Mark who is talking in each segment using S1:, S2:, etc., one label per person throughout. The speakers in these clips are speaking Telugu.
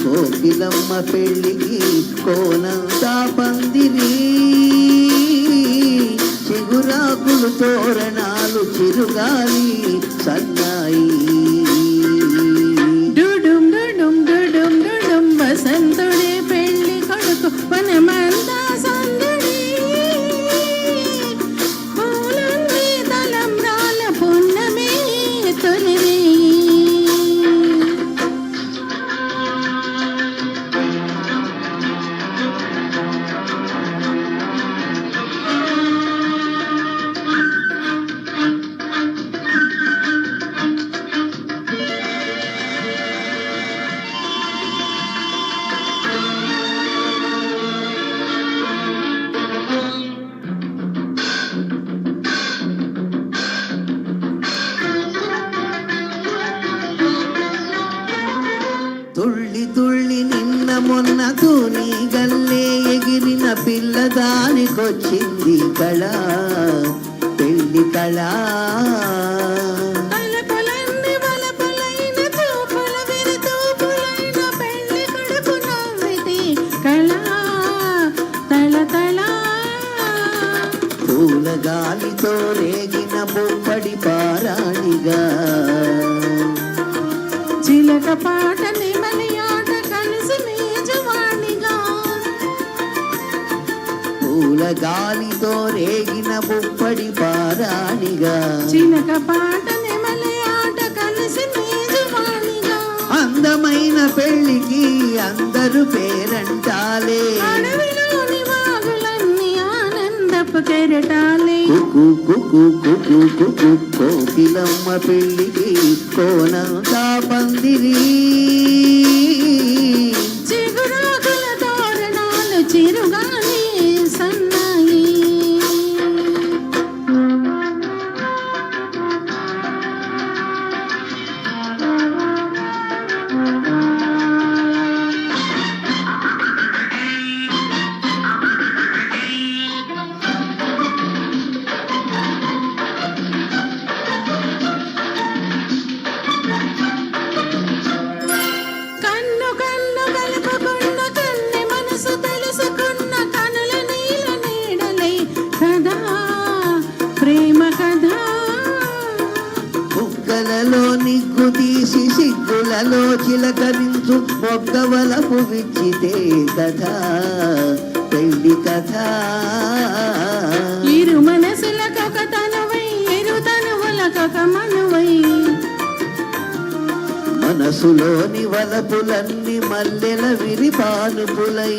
S1: కోకిలమ్మ పెళ్ళికి కోనంతా పందిరి, చిగురాకులు తోరణాలు చిరుగాలి సన్నాయి.
S2: వసంతుడే పెళ్లి కొడుకు వనమంతా సందడి, పూలన్నీ తలంబ్రాల పున్నమే తొలిరి.
S1: తుళ్ళి తుళ్ళి నిన్న మొన్న తూని గల్లే ఎగిరిన పిల్ల దానికొచ్చింది కళ, పెళ్లి కళ. పూల గాలితో రేగిన బొప్పడి పారాణిగా,
S2: చిలక పాట నెమలి ఆట కలిసి మేజవాణిగా.
S1: పూల గాలితో రేగిన బొప్పడి పారాణిగా,
S2: చిలక పాట నెమలి ఆట కలిసి మేజవాణిగా.
S1: అందమైన పెళ్లికి అందరూ పేరంటాలే,
S2: అడవిలోని వాగులన్నీ ఆనందపు కెరటాలే.
S1: కోకిలమ్మ పెళ్లికి కోనంతా పందిరి,
S2: చిగురాకుల తోరణాలు చిరుగాలి సన్నాయి.
S1: బుగ్గలలో నిగ్గు తీసి సిగ్గులలో చిలకరించు మొగ్గవలపు విచ్చితే కథ, పెళ్లి కథ.
S2: ఇరు మనసులకొక తనువై ఇరు తనువులకొక మనువై,
S1: మనసులోని వలపులన్నీ మల్లెల విరిపానుపులై.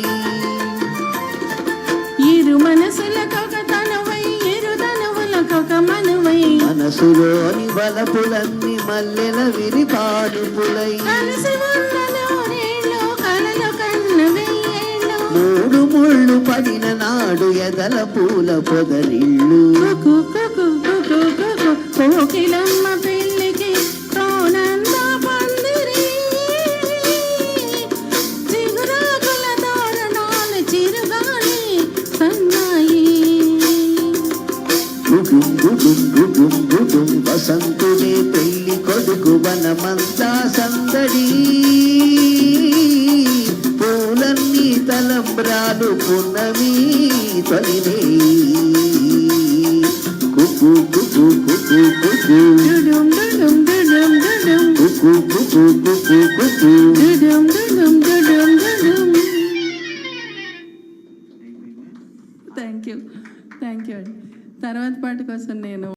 S2: ఇరు మనసులకొక తనువై ఇరు తనువులకొక మనువై,
S1: మనసులోని వలపులన్నీ మల్లెల విరిపానుపులై.
S2: కలిసి ఉన్న నూరేళ్ళు కలలు కన్న వెయ్యేళ్ళు,
S1: మూడు ముళ్ళు పడిన నాడు ఎదల పూల పొదరిళ్ళు.
S2: కోకిలమ్మ పెళ్లికి కోనంతా పందిరి, చిగురాకుల తోరణాలు చిరుగాలి సన్నాయి.
S1: వసంతుడే పెళ్లి కొడుకు వనమంతా సందడి, పూలన్నీ తలంబ్రాలు పున్నమి తొలిరే.
S2: థ్యాంక్ యూ అండి. తర్వాత పాట కోసం నేను